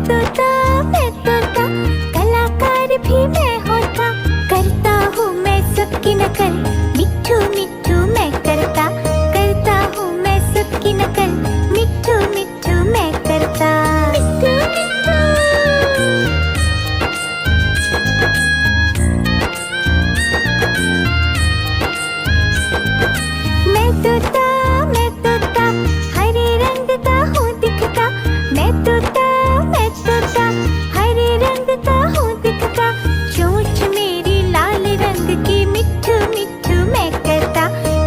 मैं तोता, कलाकार भी मैं होता। करता हूँ मैं सबकी नकल, मिट्ठू मिट्ठू मैं करता। करता हूँ मैं सबकी नकल, मिट्ठू मिट्ठू मैं करता। मिट्ठू मिट्ठू। मैं तोता हरे रंग का हूँ दिखता। मैं तोता हरे रंग का हूँ दिखता। चोंच मेरी लाल रंग की, मिट्ठू मिट्ठू मैं करता।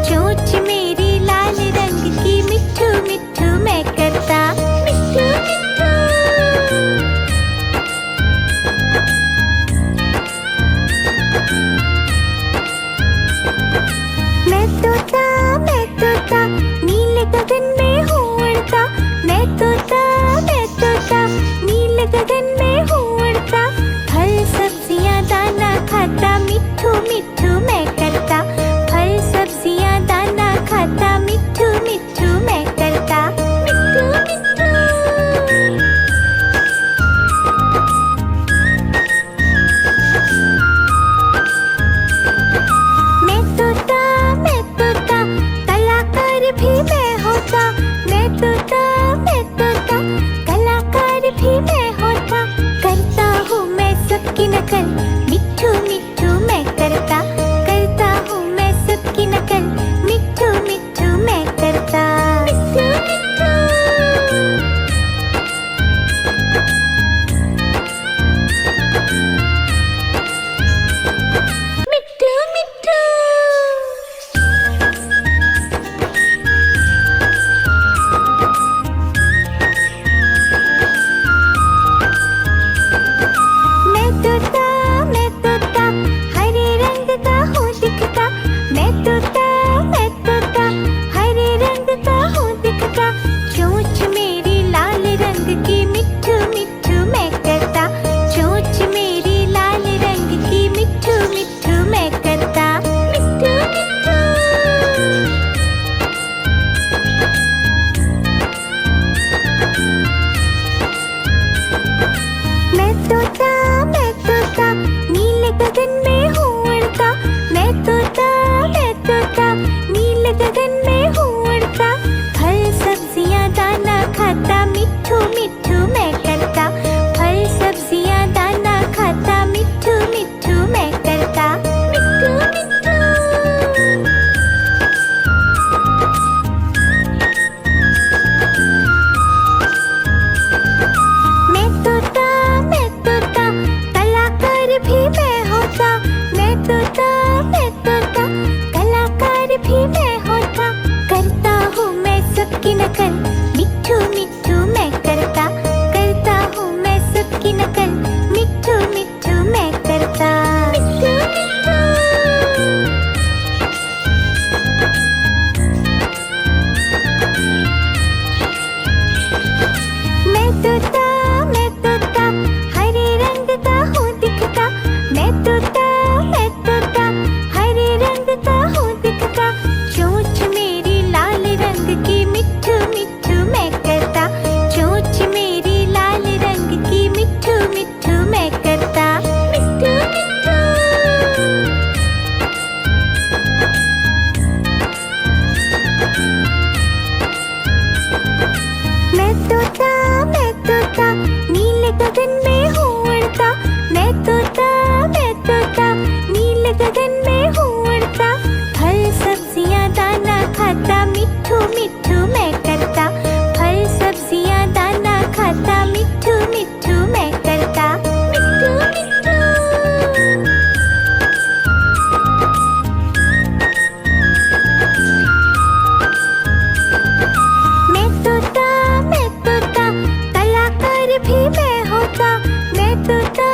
चोंच मेरी लाल रंग की, मिट्ठू मिट्ठू मैं करता। मिट्ठू मिट्ठू। मैं तोता नीले गगन में हूँ उड़ता। मैं तोता नीले गगन में हूँ उड़ता। फल सब्जियाँ दाना खाता, मिट्ठू मिट्ठू मैं करता। फल सब्जियाँ दाना खाता, मिट्ठू मिट्ठू मैं करता। मिट्ठू मिट्ठू। मैं तोता कलाकार भी मैं होता। मैं तोता कलाकार भी मैं होता। करता हूँ मैं सबकी नकल, मिट्ठू मिट्ठू मैं करता। करता हूँ मैं सबकी नकल, मिट्ठू मिट्ठू मैं करता। मिट्ठू मिट्ठू। मिट्ठू मिट्ठू। मैं तोता हरे रंग का हूँ दिखता। मैं तोता हरे रंग का हूँ दिखता। चोंच मेरी लाल रंग की, मिट्ठू मिट्ठू मैं करता। चोंच मेरी लाल रंग की, मिट्ठू मिट्ठू मैं करता। मिट्ठू मिट्ठू। मैं तोता नीले गगन में हूँ उड़ता। मैं तोता नीले गगन में हूँ उड़ता। फल सब्जियाँ दाना खाता, मिट्ठू मिट्ठू मैं करता। फल सब्जियाँ दाना खाता, मिट्ठू मिट्ठू मैं करता। मिट्ठू मिट्ठू। मैं तोता कलाकार भी मैं होता। मैं तोता कलाकार भी मैं होता। करता हूँ मैं सबकी नकल, मिट्ठू मिट्ठू मैं करता। करता हूँ मैं सबकी नकल, मिट्ठू मिट्ठू मैं करता। मिट्ठू मिट्ठू। मैं तोता हरे रंग का हूँ दिखता। मैं तोता हरे रंग का हूँ दिखता। चोंच मेरी लाल रंग की, मिट्ठू मिट्ठू मैं करता। चोंच मेरी लाल रंग की, मिट्ठू मिट्ठू मैं करता। मिट्ठू मिट्ठू। मैं तोता नीले गगन में हूँ उड़ता। मैं तोता नीले गगन में हूँ उड़ता। फल सब्जियाँ दाना खाता, मिट्ठू मिट्ठू मैं करता। फल सब्जियाँ दाना खाता, मिट्ठू मिट्ठू मैं करता। मिट्ठू मिट्ठू। मैं तोता कलाकार भी मैं होता। मैं तोता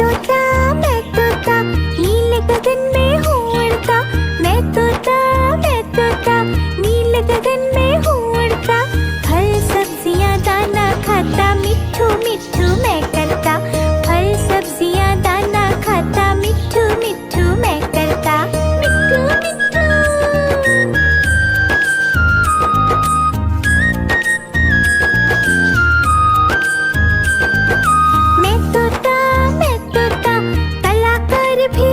तोता नीले गगन में हूँ उड़ता। मैं तोता नीले गगन में हूँ उड़ता। फल सब्जियाँ दाना खाता, मिट्ठू मिट्ठू मैं करता। फल सब्जियाँ दाना खाता, मिट्ठू मिट्ठू मैं करता। मिट्ठू मिट्ठू। मैं तोता कलाकार भी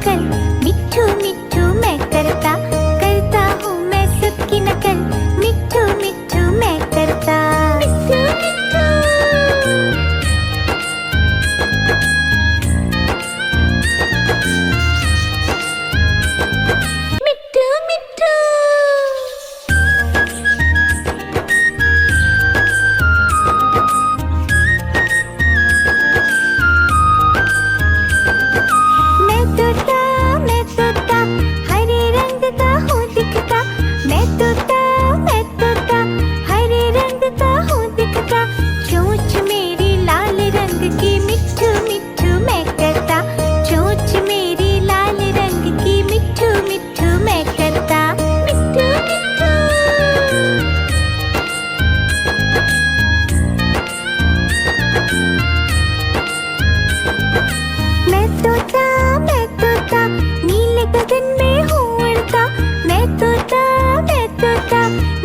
नकल, मिट्ठू मिट्ठू मैं करता, करता हूँ मैं सबकी नकल, मिट्ठू मिट्ठू मैं करता। मिट्ठू मिट्ठू मिट्ठू मिट्ठू मैं तोता हरे रंग का हूँ दिखता, मैं तोता हरे रंग का हूँ दिखता, चोंच मेरी लाल रंग की, मिट्ठू मिट्ठू मैं करता, चोंच मेरी लाल रंग की, मिट्ठू मिट्ठू मैं करता। मिट्ठू मिट्ठू मैं तोता नीले गगन में हूँ उड़ता, मैं तोता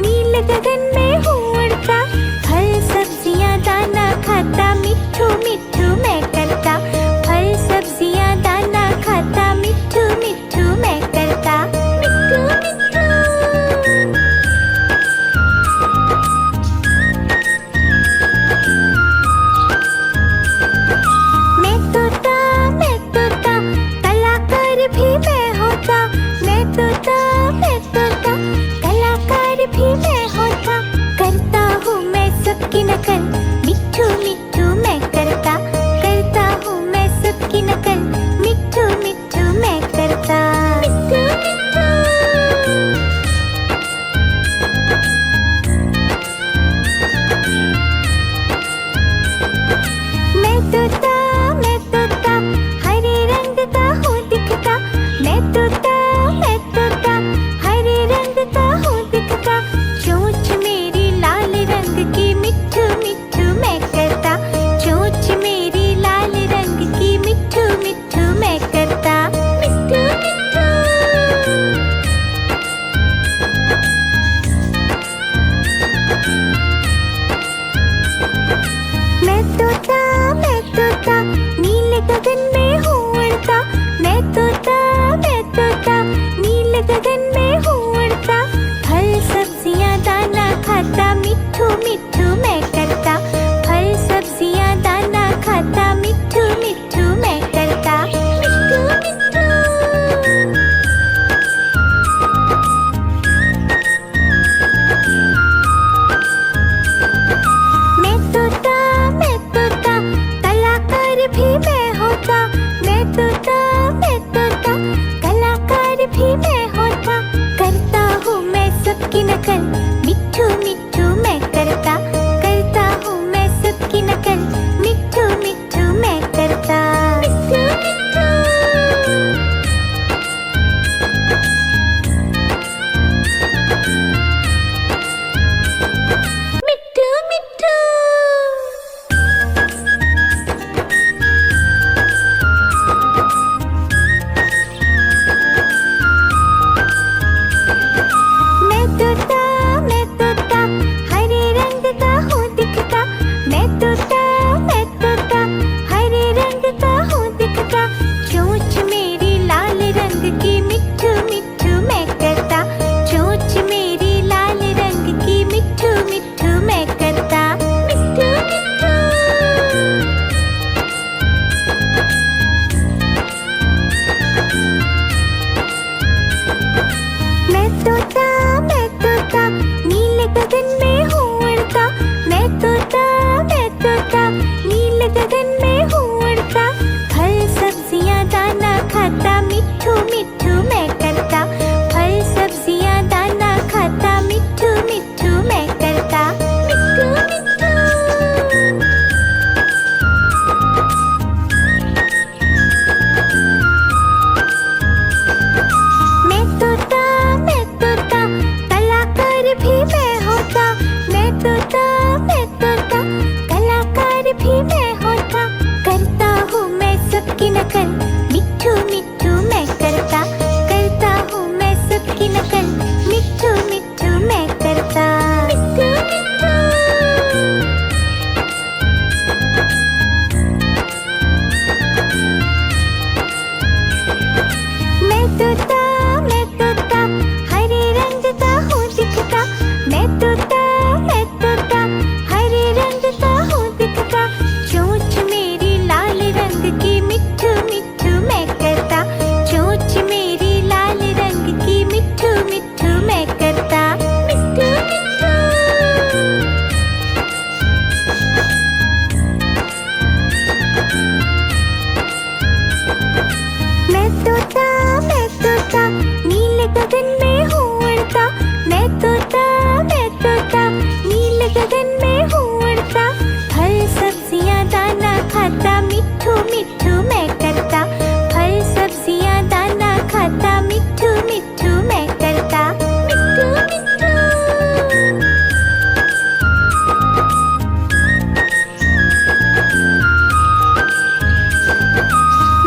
नीले गगन में हूँ उड़ता, फल सब्जियाँ दाना खाता, मिट्ठू मिट्ठू मैं करता, फल सब्जियाँ दाना खाता, मिट्ठू मिट्ठू मैं करता। मिट्ठू मिट्ठू मैं तोता कलाकार भी मैं होता, मैं तोता कलाकार भी मैं होता, करता हूँ मैं सबकी नकल, मिट्ठू मिट्ठू मैं करता, करता हूँ मैं सबकी नकल, मिट्ठू मिट्ठू मैं करता। मिट्ठू मिट्ठू मैं तोता हरे रंग का हूँ दिखता, मैं तोता हरे रंग का हूँ दिखता, चोंच मेरी लाल रंग की, मिट्ठू मिट्ठू मैं करता, चोंच मेरी लाल रंग की, मिट्ठू मिट्ठू मैं करता। मिट्ठू मिट्ठू मैं तोता नीले गगन में हूँ उड़ता, मैं तोता नीले गगन में हूँ उड़ता, फल सब्जियाँ दाना खाता, मिट्ठू मिट्ठू मैं करता, फल सब्जियाँ दाना खाता, मिट्ठू मिट्ठू मैं करता। मिट्ठू मिट्ठू मैं तोता कलाकार भी मैं होता, मैं तोता कलाकार भी मैं होता, करता हूँ मैं सबकी नकल, मिट्ठू मिट्ठू मैं करता, करता हूँ मैं सबकी नकल, मिट्ठू मिट्ठू मैं करता। मिट्ठू मिट्ठू मिट्ठू मिट्ठू मैं तोता हरे रंग का हूँ दिखता, मैं तोता हरे रंग का हूँ दिखता, चोंच मेरी लाल रंग की, मिट्ठू मिट्ठू मैं करता, चोंच मेरी लाल रंग की, मिट्ठू मिट्ठू मैं करता। मिट्ठू मिट्ठू मैं तोता नीले गगन में हूँ उड़ता, मैं तोता नीले गगन में हूँ उड़ता, फल सब्जियाँ दाना खाता, मिट्ठू मिट्ठू मैं करता, फल सब्जियाँ दाना खाता, मिट्ठू मिट्ठू मैं करता। मिट्ठू मिट्ठू मैं तोता कलाकार भी मैं होता, मैं तोता कलाकार भी मैं होता, करता हूँ मैं सबकी नकल, मिट्ठू मिट्ठू मैं करता, कर मैं तोता हरे रंग का हूँ दिखता। मैं तोता हरे रंग का हूँ दिखता। चोंच मेरी लाल रंग की मिट्ठू मिट्ठू मैं करता। चोंच मेरी लाल रंग की मिट्ठू मिट्ठू मैं करता। मिट्ठू मिट्ठू। मैं तोता नीले गगन में हूँ उड़ता। मैं तोता नीले गगन में हूँ उड़ता। फल सब्जियाँ दाना खाता मिट्ठू मिट्ठू मैं करता। फल सब्जियाँ दाना खाता मिट्ठू मिट्ठू मैं करता। मिट्ठू मिट्ठू।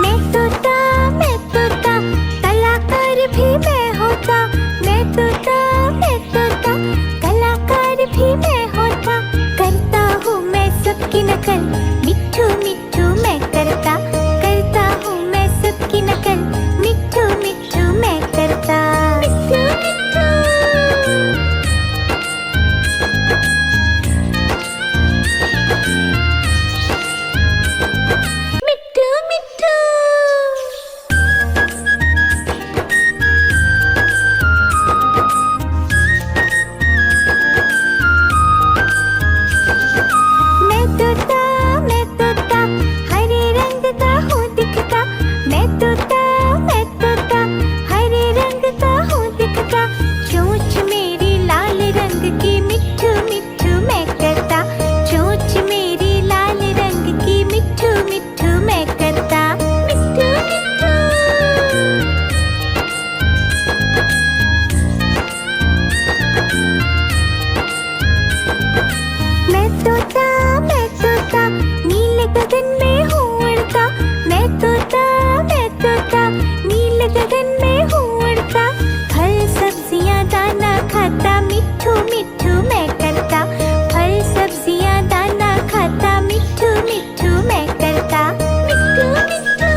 मैं तोता कलाकार भी मैं होता। मैं तोता कलाकार भी मैं होता। करता हूँ मैं सबकी नकल मिट्ठू मिट्ठू मैं करता। करता हूँ मैं सबकी नकल मिट्ठू मिट्ठू मैं करता। मिट्ठू मिट्ठू। मिट्ठू मिट्ठू। मैं तोता हरे रंग का हूँ दिखता। मैं तोता हरे रंग का हूँ दिखता। चोंच मेरी लाल रंग की मिट्ठू मिट्ठू मैं करता। चोंच मेरी लाल रंग की मिट्ठू मिट्ठू मैं करता। मिट्ठू मिट्ठू। मैं तोता नीले गगन में हूँ उड़ता। मैं तोता नीले गगन में हूँ उड़ता। फल सब्जियाँ दाना खाता मिट्ठू मिट्ठू मैं करता। फल सब्जियाँ दाना खाता मिट्ठू मिट्ठू मैं करता। मिट्ठू मिट्ठू।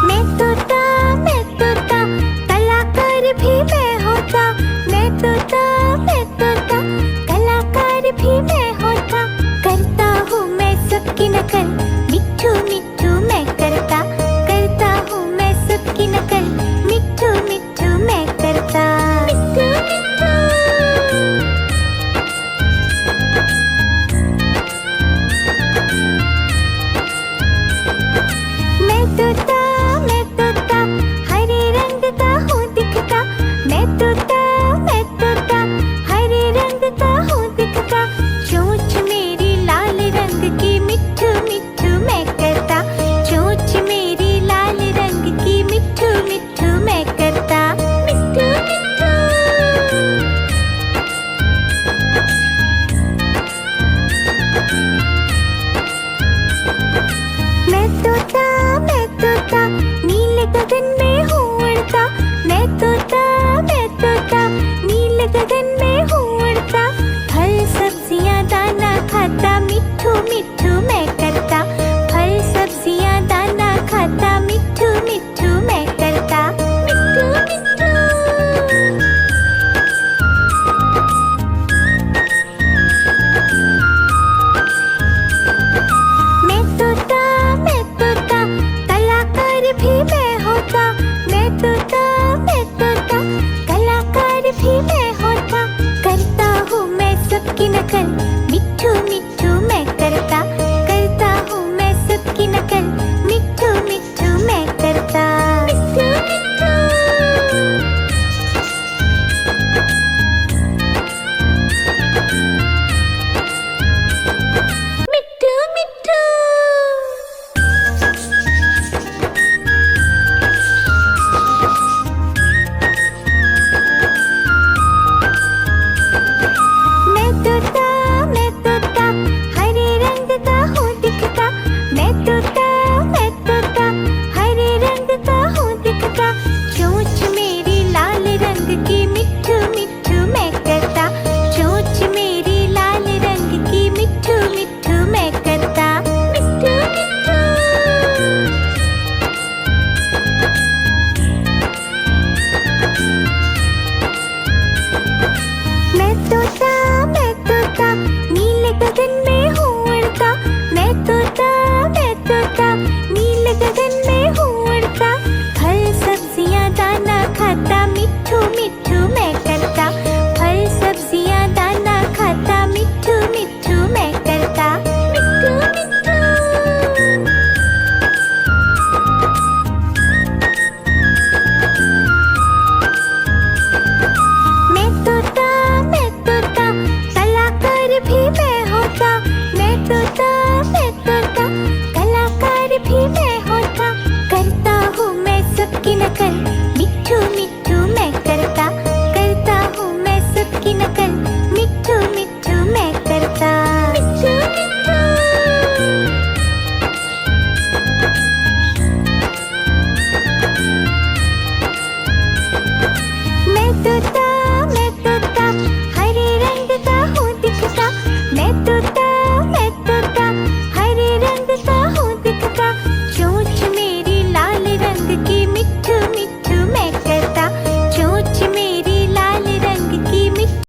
मैं तोता कलाकार भी मैं होता। मैं तोता कलाकार भी मैं होता। करता हूँ मैं सबकी नकल मिट्ठू मिट्ठू मैं करता। करता हूँ मैं सबकी नकल मिट्ठू मिट्ठू मैं करता। मिट्ठू मिट्ठू। मैं तोता हरे रंग का हूँ दिखता। मैं तोता हरे रंग का हूँ दिखता। चोंच मेरी लाल रंग की मिट्ठू मिट्ठू मैं करता। चोंच मेरी लाल रंग की मिट्ठू मिट्ठू मैं करता। मिट्ठू मिट्ठू। मैं तोता नीले गगन में हूँ उड़ता। मैं तोता नीले गगन में हूँ उड़ता। फल सब्जियाँ दाना खाता मिट्ठू मिट्ठू मैं करता। फल सब्जियाँ दाना खाता मिट्ठू मिट्ठू मैं करता। मिट्ठू मिट्ठू। मैं तोता कलाकार भी मैं होता। मैं तोता कलाकार भी मैं होता। करता हूँ मैं सबकी नकल